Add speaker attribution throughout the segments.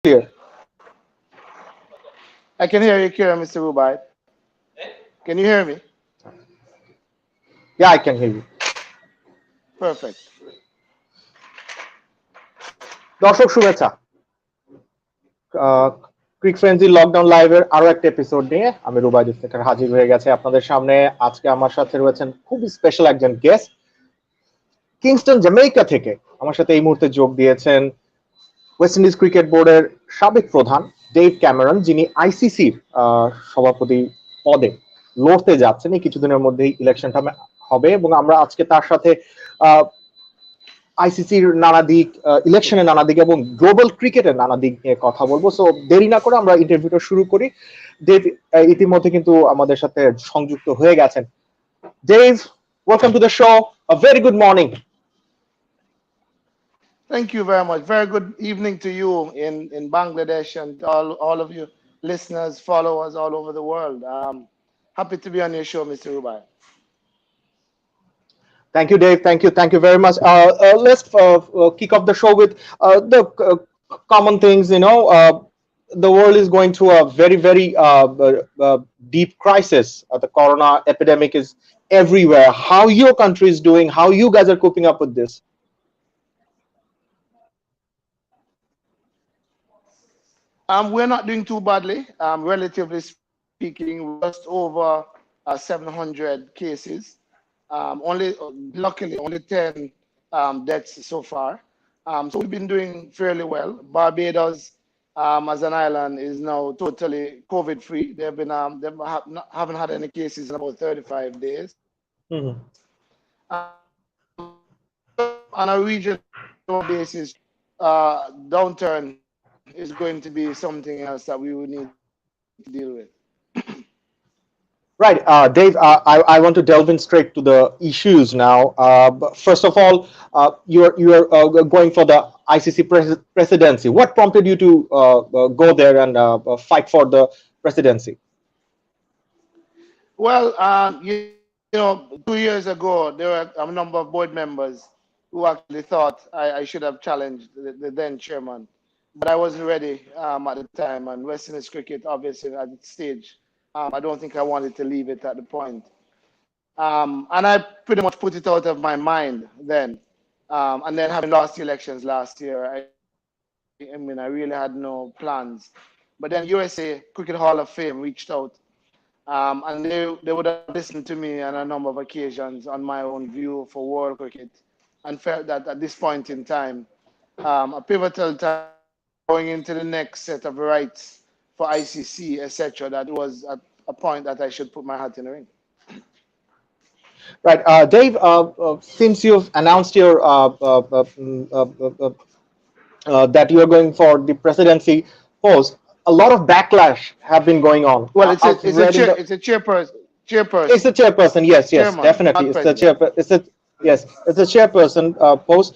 Speaker 1: clear.
Speaker 2: I can hear you clear, Mr. Rubai. Can you hear me?
Speaker 1: Yeah, I can hear you.
Speaker 2: Perfect.
Speaker 1: দর্শক শুভেচ্ছা। ক্রিকফ্রেঞ্জি lockdown লাইভের আরো একটা episode নিয়ে আমি রুবাইদ ইফতেখার হাজির হয়ে গেছে আপনাদের সামনে। আজকে আমার সাথে রয়েছেন খুব স্পেশাল একজন গেস্ট, কিংস্টন জ্যামাইকা থেকে আমার সাথে এই মুহূর্তে যোগ দিয়েছেন ওয়েস্ট ইন্ডিজ ক্রিকেট বোর্ডের সাবেক প্রধান ডেভ ক্যামেরন, যিনি আইসিসির সভাপতি পদে লড়তে যাচ্ছেন। এই কিছুদিনের মধ্যেই ইলেকশনটা হবে এবং আমরা আজকে তার সাথে আইসিসির নানা দিক, ইলেকশনের নানা দিক এবং গ্লোবাল ক্রিকেটের নানা দিক নিয়ে কথা বলবো। সো দেরি না করে আমরা ইন্টারভিউটা শুরু করি। ডেভ ইতিমধ্যে কিন্তু আমাদের সাথে সংযুক্ত হয়ে গেছেন। Dave, welcome to the show. A very good morning.
Speaker 2: Thank you very much. Very good evening to you in Bangladesh and all of you listeners, followers all over the world. Happy to be on your show, Mr. Rubai.
Speaker 1: Thank you, Dave. Thank you very much. Let's kick off the show with the common things. The world is going through a very deep crisis. The corona epidemic is everywhere. How your country is doing? How you guys are coping up with this?
Speaker 2: We're not doing too badly. Relatively speaking, we're just over 700 cases. Luckily, only 10 deaths so far. So we've been doing fairly well. Barbados, as an island, is now totally COVID-free. They haven't had any cases in about 35 days.
Speaker 1: Mhm.
Speaker 2: On a regional basis, downturn is going to be something else that we would need to deal with.
Speaker 1: Right, Dave. I want to delve in straight to the issues now. But first of all, you're going for the ICC presidency. What prompted you to go there and fight for the presidency?
Speaker 2: Well, 2 years ago, there were a number of board members who actually thought I should have challenged the then chairman, but I wasn't ready at the time. And West Indies cricket, obviously, at that stage, I don't think I wanted to leave it at the point. And I pretty much put it out of my mind then. And then having lost the elections last year, I mean, I really had no plans. But then USA Cricket Hall of Fame reached out, and they would have listened to me on a number of occasions on my own view for world cricket, and felt that at this point in time, a pivotal time going into the next set of rights for ICC, etc., that was at a point that I should put my hat in the ring.
Speaker 1: Right, Dave. Since you've announced your that you are going for the presidency post, a lot of backlash have been going on.
Speaker 2: Well,
Speaker 1: I've read in the
Speaker 2: it's a chairperson,
Speaker 1: It's the chairperson. Yes,
Speaker 2: chairman,
Speaker 1: definitely.
Speaker 2: not
Speaker 1: It's the
Speaker 2: president.
Speaker 1: chair. It's the chairperson post.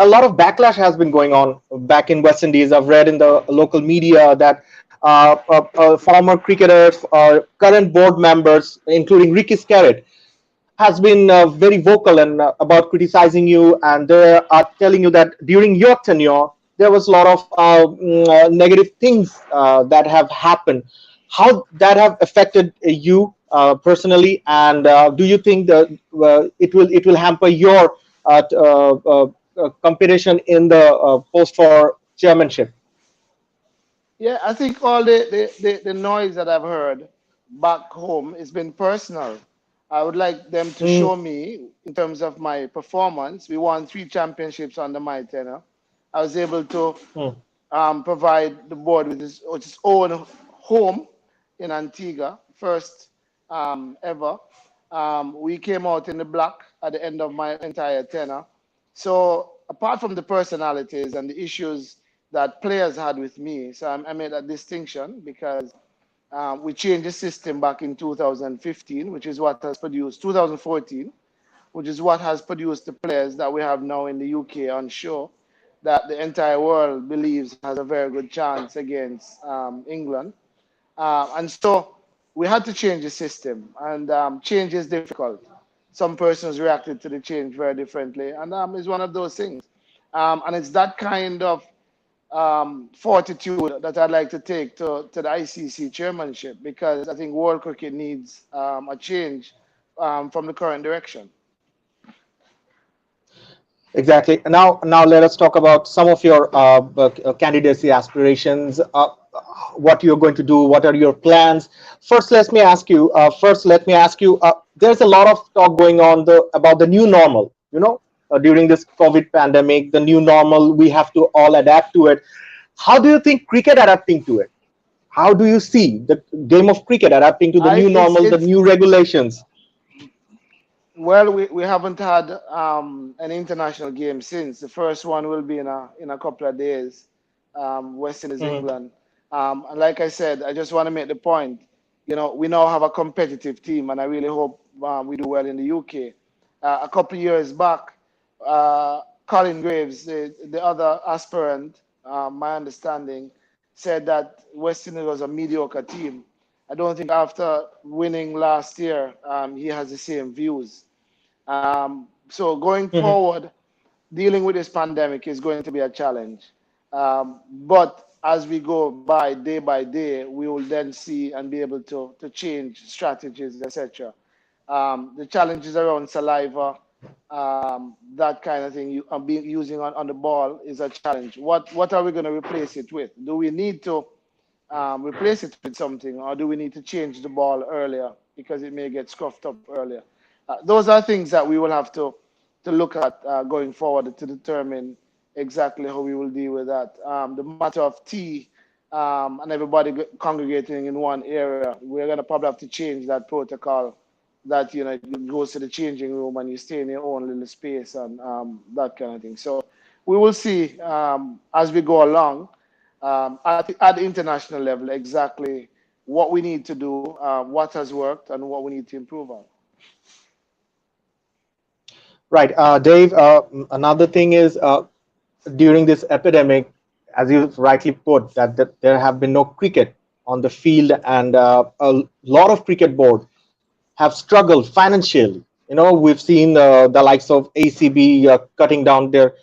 Speaker 1: A lot of backlash has been going on back in West Indies. I've read in the local media that former cricketers, current board members, including Ricky Scarrett, has been very vocal and about criticizing you, and they are telling you that during your tenure there was a lot of negative things that have happened. How that have affected you personally, and do you think that it will hamper your competition in the post for chairmanship?
Speaker 2: Yeah, I think all the noise that I've heard back home has been personal. I would like them to
Speaker 1: Mm,
Speaker 2: show me in terms of my performance. We won 3 championships under my tenure. I was able to
Speaker 1: mm,
Speaker 2: provide the board with its own home in Antigua, first ever. We came out in the black at the end of my entire tenure. So apart from the personalities and the issues that players had with me, so I made a distinction because we changed the system back in 2015, which is what has produced 2014, which is what has produced the players that we have now in the UK on show that the entire world believes has a very good chance against England. And so we had to change the system, and change is difficult. Some persons reacted to the change very differently, and it's one of those things. And it's that kind of fortitude that I'd like to take to the ICC chairmanship, because I think world cricket needs a change from the current direction.
Speaker 1: Exactly. Now let us talk about some of your candidacy aspirations. What you're going to do? What are your plans? First, let me ask you. There's a lot of talk going on about the new normal. During this COVID pandemic, the new normal. We have to all adapt to it. How do you think cricket adapting to it? How do you see the game of cricket adapting to the
Speaker 2: I
Speaker 1: new
Speaker 2: it's
Speaker 1: normal, the
Speaker 2: it's
Speaker 1: new regulations?
Speaker 2: Well, we haven't had an international game since. The first one will be in a couple of days. West Indies,
Speaker 1: Mhm.
Speaker 2: England. And like I said, I just want to make the point. We now have a competitive team, and I really hope we do well in the UK. A couple of years back, Colin Graves, the other aspirant, my understanding, said that West Indies was a mediocre team. I don't think after winning last year, he has the same views. So going
Speaker 1: Mhm.
Speaker 2: forward, dealing with this pandemic is going to be a challenge. But as we go by day, we will then see and be able to change strategies, etc. The challenges around saliva, that kind of thing, using on the ball is a challenge. What are we going to replace it with? Do we need to replace it with something, or do we need to change the ball earlier because it may get scuffed up earlier? Those are things that we will have to look at going forward to determine exactly how we will deal with that. The matter of tea and everybody congregating in one area, we're going to probably have to change that protocol. That you go to the changing room and you stay in your own little space and that kind of thing. So we will see as we go along at the international level exactly what we need to do, what has worked, and what we need to improve on.
Speaker 1: Right, Dave. Another thing is during this epidemic, as you rightly put, that there have been no cricket on the field, and a lot of cricket boards have struggled financially. We've seen the likes of ACB cutting down their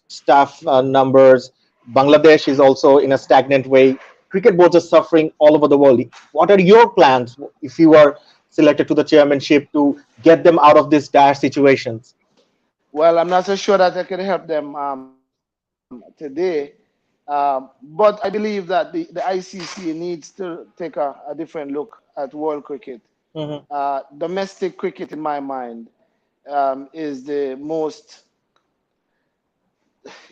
Speaker 1: staff numbers. Bangladesh is also in a stagnant way. Cricket boards are suffering all over the world. What are your plans if you are selected to the chairmanship to get them out of these dire situations?
Speaker 2: Well, I'm not so sure that I can help them today, but I believe that the ICC needs to take a different look at world cricket.
Speaker 1: Hmm.
Speaker 2: Domestic cricket, in my mind, is the most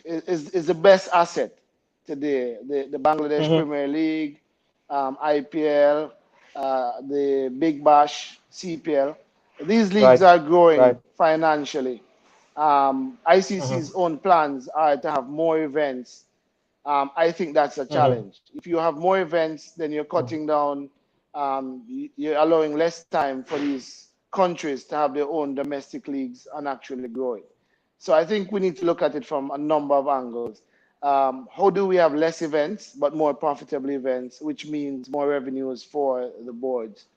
Speaker 2: is the best asset today. The Bangladesh
Speaker 1: Hmm.
Speaker 2: Premier League, IPL, the Big Bash, CPL. These leagues
Speaker 1: Right,
Speaker 2: are growing
Speaker 1: right.
Speaker 2: financially.
Speaker 1: Hmm.
Speaker 2: ICC's own plans are to have more events. I think that's a
Speaker 1: Hmm.
Speaker 2: challenge. If you have more events, then you're cutting down, you're allowing less time for these countries to have their own domestic leagues and actually grow it. So I think we need to look at it from a number of angles. How do we have less events but more profitable events, which means more revenues for the boards?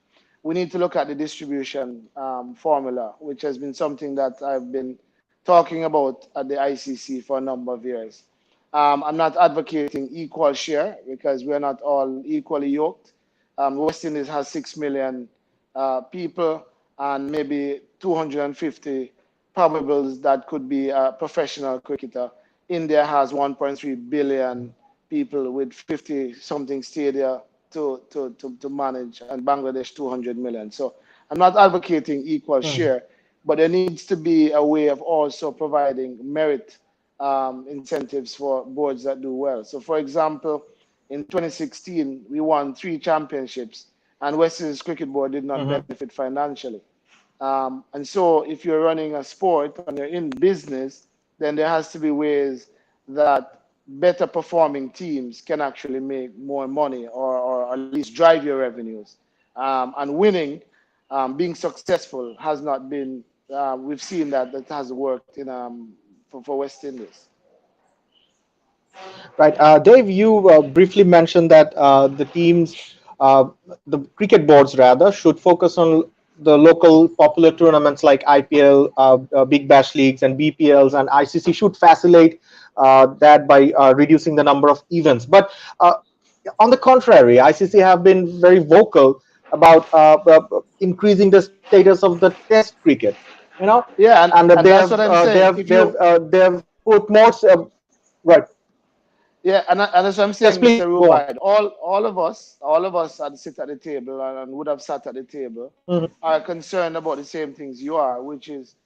Speaker 2: We need to look at the distribution formula, which has been something that I've been talking about at the ICC for a number of years. I'm not advocating equal share because we're not all equally yoked. West Indies has 6 million people and maybe 250 probables that could be a professional cricketer. India has 1.3 billion people with 50 something stadia to manage, and Bangladesh 200 million. So I'm not advocating equal
Speaker 1: Hmm.
Speaker 2: share, but there needs to be a way of also providing merit incentives for boards that do well. So, for example, in 2016, we won 3 championships, and West Indies Cricket Board did not
Speaker 1: Hmm.
Speaker 2: benefit financially. And so, if you're running a sport and you're in business, then there has to be ways that better performing teams can actually make more money, or at least drive your revenues. And winning, being successful, has not been. We've seen that has worked for West Indies.
Speaker 1: Right. Dave, you briefly mentioned that the teams, the cricket boards rather, should focus on the local popular tournaments like IPL, Big Bash leagues, and BPLs, and ICC should facilitate that by reducing the number of events. But on the contrary, ICC have been very vocal about increasing the status of the Test cricket. You know,
Speaker 2: Yeah,
Speaker 1: and
Speaker 2: and that's what I'm saying. If you
Speaker 1: they have put more. Right.
Speaker 2: Yeah, and as I'm
Speaker 1: Yes,
Speaker 2: saying,
Speaker 1: please
Speaker 2: Mr.
Speaker 1: go on.
Speaker 2: Rubide, all of us that sit at the table and would have sat at the table
Speaker 1: Mhm.
Speaker 2: are concerned about the same things you are, which is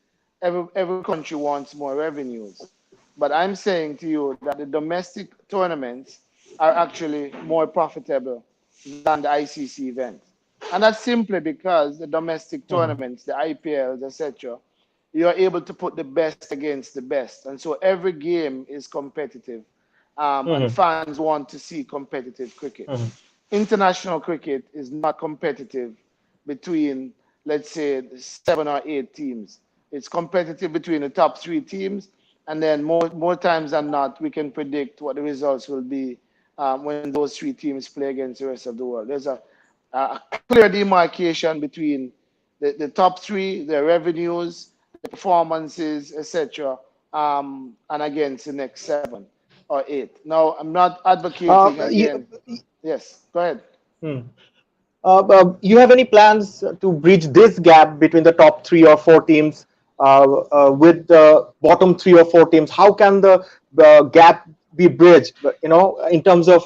Speaker 2: every country wants more revenues. But I'm saying to you that the domestic tournaments are actually more profitable than the ICC event. And that's simply because the domestic
Speaker 1: Mhm.
Speaker 2: tournaments, the IPLs, etc., you are able to put the best against the best. And so every game is competitive. And
Speaker 1: Mhm.
Speaker 2: fans want to see competitive cricket.
Speaker 1: Mhm.
Speaker 2: International cricket is not competitive between, let's say, 7 or 8 teams. It's competitive between the top 3 teams, and then more times than not, we can predict what the results will be when those 3 teams play against the rest of the world. There's a clear demarcation between the top 3, their revenues, the performances, etc., and against the next 7 or 8. Now, I'm not advocating
Speaker 1: You,
Speaker 2: again. Yes, go ahead.
Speaker 1: you have any plans to bridge this gap between the top 3 or 4 teams with the bottom 3 or 4 teams? How can the gap be bridged? You know, in terms of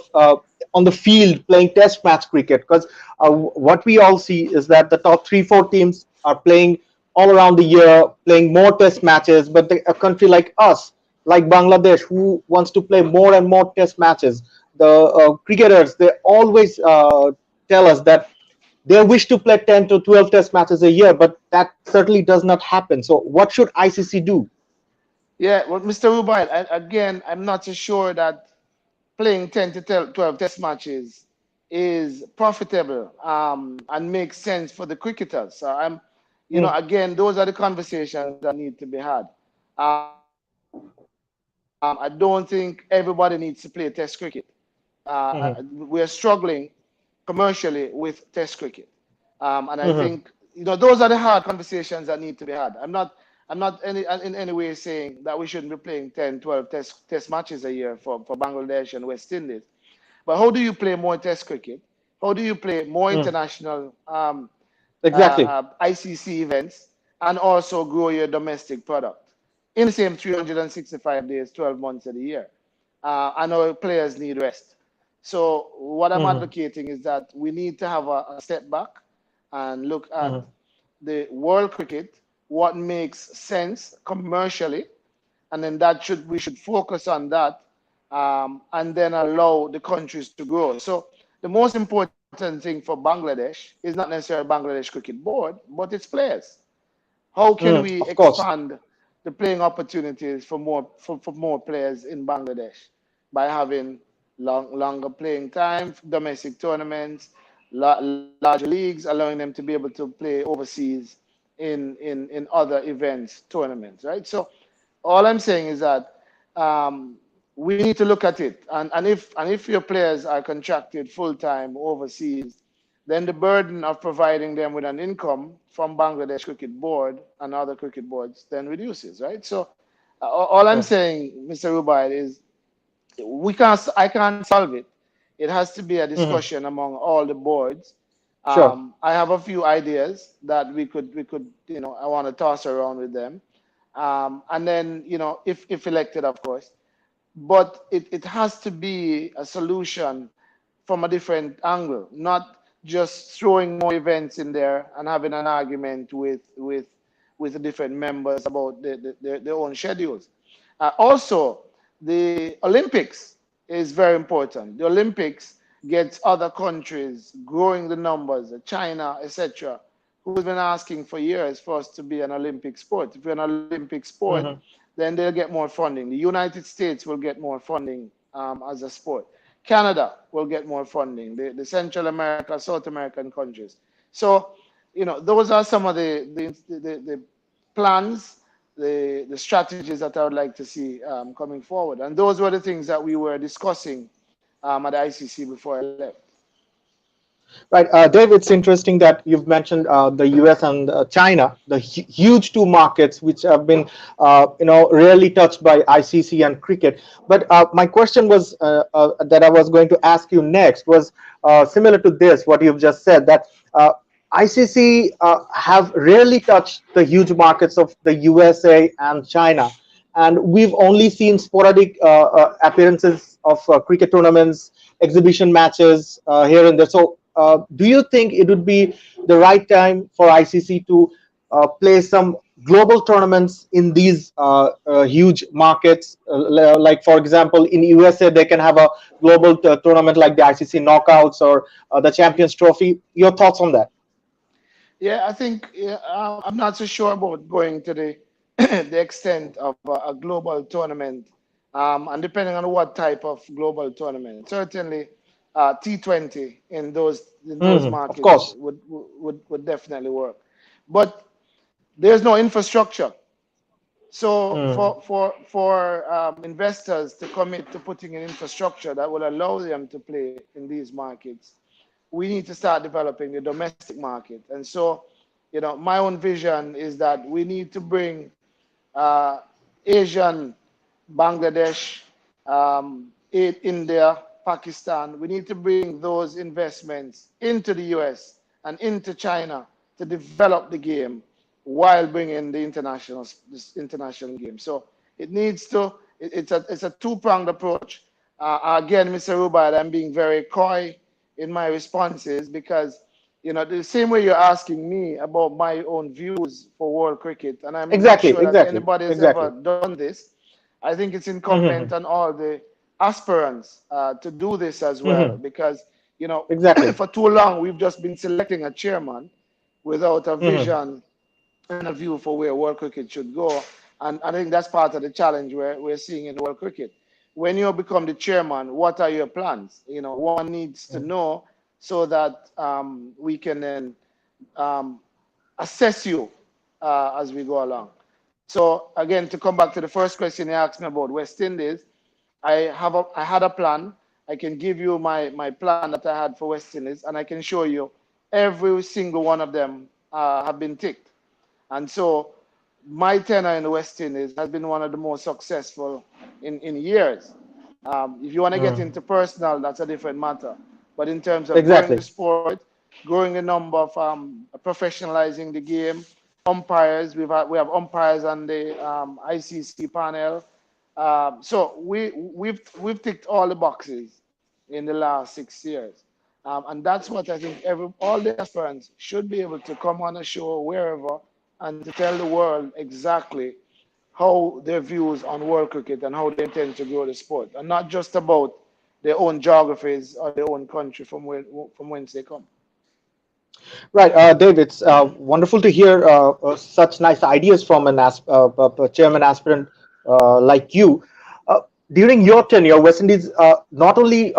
Speaker 1: on the field playing Test match cricket, because what we all see is that the top 3 or 4 teams are playing all around the year, playing more Test matches. But a country like us, like Bangladesh, who wants to play more and more Test matches, the cricketers, they always tell us that they wish to play 10 to 12 test matches a year, but that certainly does not happen. So, what should ICC do?
Speaker 2: Yeah, well, Mr. Rubail, again, I'm not so sure that playing 10 to 12 test matches is profitable and makes sense for the cricketers. So
Speaker 1: Mm,
Speaker 2: again, those are the conversations that need to be had. I don't think everybody needs to play Test cricket. We're
Speaker 1: mhm,
Speaker 2: struggling commercially with Test cricket. And I think
Speaker 1: mhm,
Speaker 2: those are the hard conversations that need to be had. I'm not in any way saying that we shouldn't be playing 10, 12 test matches a year for Bangladesh and West Indies. But how do you play more Test cricket? How do you play more
Speaker 1: mm.
Speaker 2: international
Speaker 1: Exactly.
Speaker 2: ICC events and also grow your domestic product in the same 365 days, 12 months of the year? And our players need rest. So what I'm
Speaker 1: Mhm,
Speaker 2: advocating is that we need to have a step back and look at
Speaker 1: mhm,
Speaker 2: the world cricket, what makes sense commercially, and then we should focus on that, and then allow the countries to grow. So the most important thing for Bangladesh is not necessarily Bangladesh Cricket Board, but its players. How can we
Speaker 1: of course.
Speaker 2: expand the playing opportunities for more players in Bangladesh by having longer playing time, domestic tournaments, larger leagues, allowing them to be able to play overseas in other events, tournaments, right? So all I'm saying is that we need to look at it, and if your players are contracted full time overseas, then the burden of providing them with an income from Bangladesh Cricket Board and other cricket boards then reduces, right? So all I'm
Speaker 1: Yeah.
Speaker 2: saying, Mr. Rubaid, is I can't solve it. It has to be a
Speaker 1: Mhm.
Speaker 2: discussion among all the boards.
Speaker 1: Sure.
Speaker 2: I have a few ideas that we could I want to toss around with them, and then if elected, of course. But it has to be a solution from a different angle, not just throwing more events in there and having an argument with the different members about their own schedules. Also, the Olympics is very important. The Olympics gets other countries growing the numbers, China, etc., who's been asking for years for us to be an Olympic sport. If we're an Olympic sport,
Speaker 1: Mhm.
Speaker 2: then they'll get more funding. The United States will get more funding as a sport. Canada will get more funding. The Central America, South American countries. So, those are some of the plans, the strategies that I would like to see coming forward. And those were the things that we were discussing at the ICC before I left.
Speaker 1: Right, Dave. It's interesting that you've mentioned the U.S. and China, the huge two markets which have been, rarely touched by ICC and cricket. But my question was that I was going to ask you next was similar to this, what you've just said, that ICC have rarely touched the huge markets of the USA and China, and we've only seen sporadic appearances of cricket tournaments, exhibition matches here and there. So, do you think it would be the right time for ICC to play some global tournaments in these huge markets? Like, for example, in USA, they can have a global tournament like the ICC Knockouts or the Champions Trophy. Your thoughts on that?
Speaker 2: Yeah, I think I'm not so sure about going to the the extent of a global tournament, and depending on what type of global tournament. Certainly, T20 in those
Speaker 1: Of
Speaker 2: markets
Speaker 1: course.
Speaker 2: would definitely work, but there's no infrastructure. So
Speaker 1: Mm.
Speaker 2: for investors to commit to putting in infrastructure that will allow them to play in these markets, we need to start developing the domestic market. And so, my own vision is that we need to bring Asian, Bangladesh, India, Pakistan. We need to bring those investments into the US and into China to develop the game while bringing the international game. So it needs to. It's a two-pronged approach. Again, Mr. Rubad, I'm being very coy in my responses because the same way you're asking me about my own views for world cricket, and I'm not
Speaker 1: Exactly,
Speaker 2: sure that
Speaker 1: exactly,
Speaker 2: anybody has ever
Speaker 1: exactly.
Speaker 2: done this. I think it's incumbent
Speaker 1: Hmm.
Speaker 2: on all the aspirants to do this as well,
Speaker 1: Hmm.
Speaker 2: because
Speaker 1: Exactly.
Speaker 2: for too long we've just been selecting a chairman without a
Speaker 1: Hmm.
Speaker 2: vision and a view for where world cricket should go. And I think that's part of the challenge we're seeing in world cricket. When you become the chairman, what are your plans? One needs to know so that we can then um, assess you as we go along. So again, to come back to the first question you asked me about West Indies, I had a plan. I can give you my plan that I had for West Indies, and I can show you every single one of them have been ticked. And so my tenure in the West Indies has been one of the most successful in years. If you want to get
Speaker 1: Mm.
Speaker 2: into personal, that's a different matter. But in terms of growing
Speaker 1: Exactly.
Speaker 2: the sport, growing the number of professionalizing the game, umpires, we have umpires on the ICC panel. So we've ticked all the boxes in the last 6 years. And that's what I think all the aspirants should be able to come on a show wherever and to tell the world exactly how their views on world cricket and how they intend to grow the sport, and not just about their own geographies or their own country from whence they come.
Speaker 1: Right, Dave. It's wonderful to hear such nice ideas from chairman aspirant like you. Uh, During your tenure, West Indies not only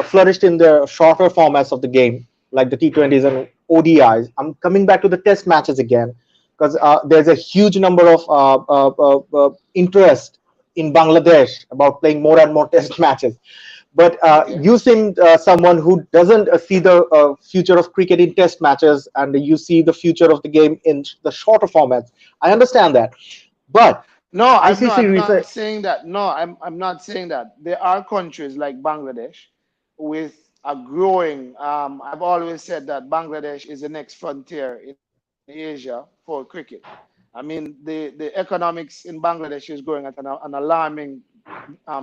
Speaker 1: flourished in the shorter formats of the game, like the T20s and ODIs. I'm coming back to the Test matches again because there's a huge number of interest in Bangladesh about playing more and more Test matches. But
Speaker 2: Okay.
Speaker 1: you seem someone who doesn't see the future of cricket in Test matches, and you see the future of the game in the shorter formats. I understand that, but
Speaker 2: No,
Speaker 1: ICC
Speaker 2: I'm not
Speaker 1: research.
Speaker 2: saying that. No, I'm not saying that. There are countries like Bangladesh with a growing. I've always said that Bangladesh is the next frontier in Asia for cricket. I mean, the economics in Bangladesh is growing at an alarming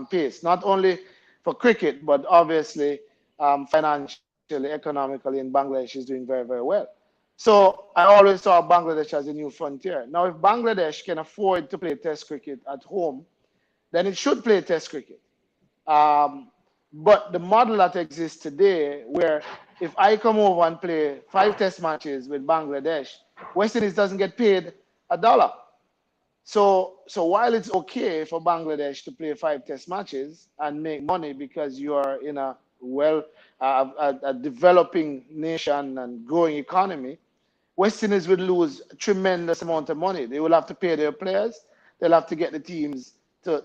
Speaker 2: pace, not only for cricket, but obviously financially, economically, and Bangladesh is doing very, very well. So I always saw Bangladesh as a new frontier. Now, if Bangladesh can afford to play Test cricket at home, then it should play Test cricket. Um, but the model that exists today, where if I come over and play 5 Test matches with Bangladesh, West Indies doesn't get paid a dollar. So while it's okay for Bangladesh to play 5 Test matches and make money because you are in a a developing nation and growing economy, West Indies would lose a tremendous amount of money. They will have to pay their players. They'll have to get the teams to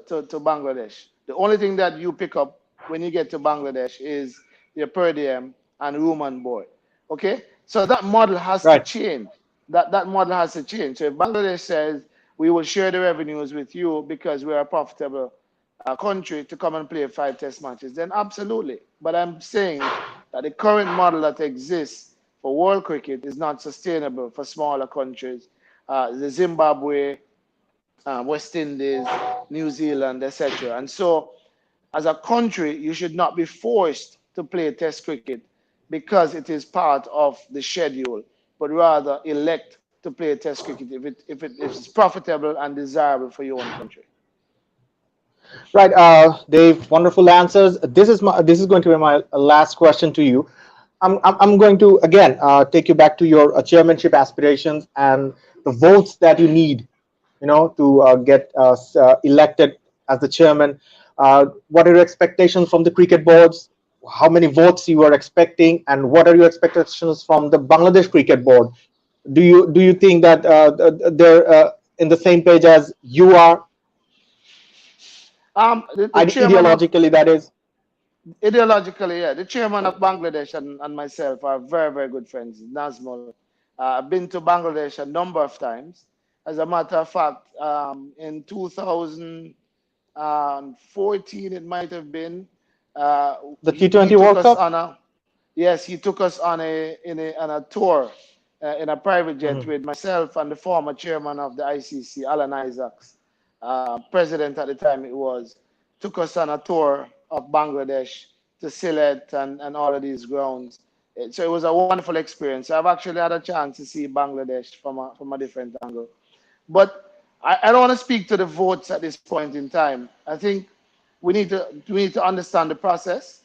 Speaker 2: Bangladesh. The only thing that you pick up when you get to Bangladesh is your per diem and room and board. Okay, so that model has to
Speaker 1: Right.
Speaker 2: change. That model has to change. So if Bangladesh says we will share the revenues with you because we're a profitable country to come and play 5 test matches, then absolutely. But I'm saying that the current model that exists for world cricket is not sustainable for smaller countries, the Zimbabwe, West Indies, New Zealand, etc. And so, as a country, you should not be forced to play Test cricket because it is part of the schedule, but rather elect to play Test cricket if it is profitable and desirable for your own country.
Speaker 1: Right, Dave. Wonderful answers. This is going to be my last question to you. I'm going to again take you back to your chairmanship aspirations and the votes that you need, to get elected as the chairman. What are your expectations from the cricket boards? How many votes you are expecting, and what are your expectations from the Bangladesh cricket board? Do you think that they're in the same page as you are,
Speaker 2: The chairman of
Speaker 1: ideologically? That is.
Speaker 2: ideologically, yeah, the chairman of Bangladesh and myself are very, very good friends. Nazmul. I've been to Bangladesh a number of times. As a matter of fact, in 2014, it might have been,
Speaker 1: The
Speaker 2: he
Speaker 1: T20
Speaker 2: took
Speaker 1: World
Speaker 2: us
Speaker 1: Cup?
Speaker 2: on a, yes, he took us on a tour in a private jet
Speaker 1: Mhm.
Speaker 2: with myself and the former chairman of the ICC, Alan Isaacs, president at the time it was, took us on a tour of Bangladesh to Sylhet and all of these grounds. So it was a wonderful experience. I've actually had a chance to see Bangladesh from a different angle. But I don't want to speak to the votes at this point in time. I think we need to understand the process.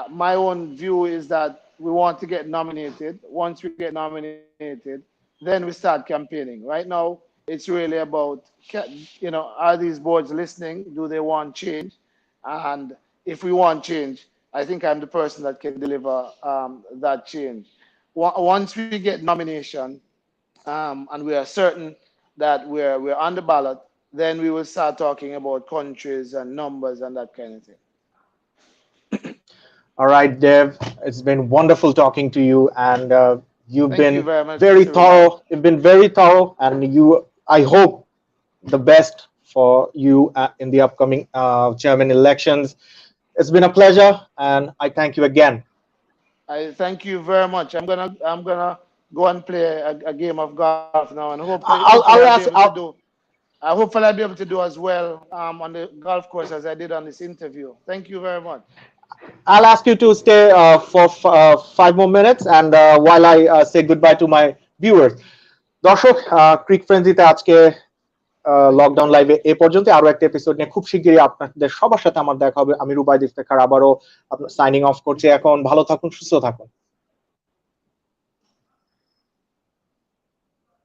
Speaker 2: My own view is that we want to get nominated. Once we get nominated, then we start campaigning. Right now, it's really about, are these boards listening? Do they want change? And if we want change, I think I'm the person that can deliver that change. Once we get nomination, and we are certain that we're on the ballot, then we will start talking about countries and numbers and that kind of thing.
Speaker 1: All right, Dev. It's been wonderful talking to you, and you've
Speaker 2: Thank you
Speaker 1: been
Speaker 2: very much,
Speaker 1: very
Speaker 2: Mr. Rubai.
Speaker 1: thorough. You've been very thorough, and you. I hope the best for you in the upcoming chairman elections. It's been a pleasure, and I thank you again.
Speaker 2: I thank you very much. I'm gonna go and play a game of golf now, and hopefully I'll
Speaker 1: I'll
Speaker 2: be able
Speaker 1: ask.
Speaker 2: to do. Hopefully I'll be able to do as well on the golf course as I did on this interview. Thank you very much.
Speaker 1: I'll ask you to stay for 5 more minutes, and while I say goodbye to my viewers, দর্শক, ক্রিক ফ্রেন্সিতে আজকে lockdown লাইভে এ পর্যন্ত। আরো একটা episode নিয়ে খুব শিগগিরই আপনাদের সবার সাথে আমার দেখা হবে। আমি রুবাই ইফতেখার আবারও সাইনিং অফ করছি এখন। ভালো থাকুন, সুস্থ থাকুন।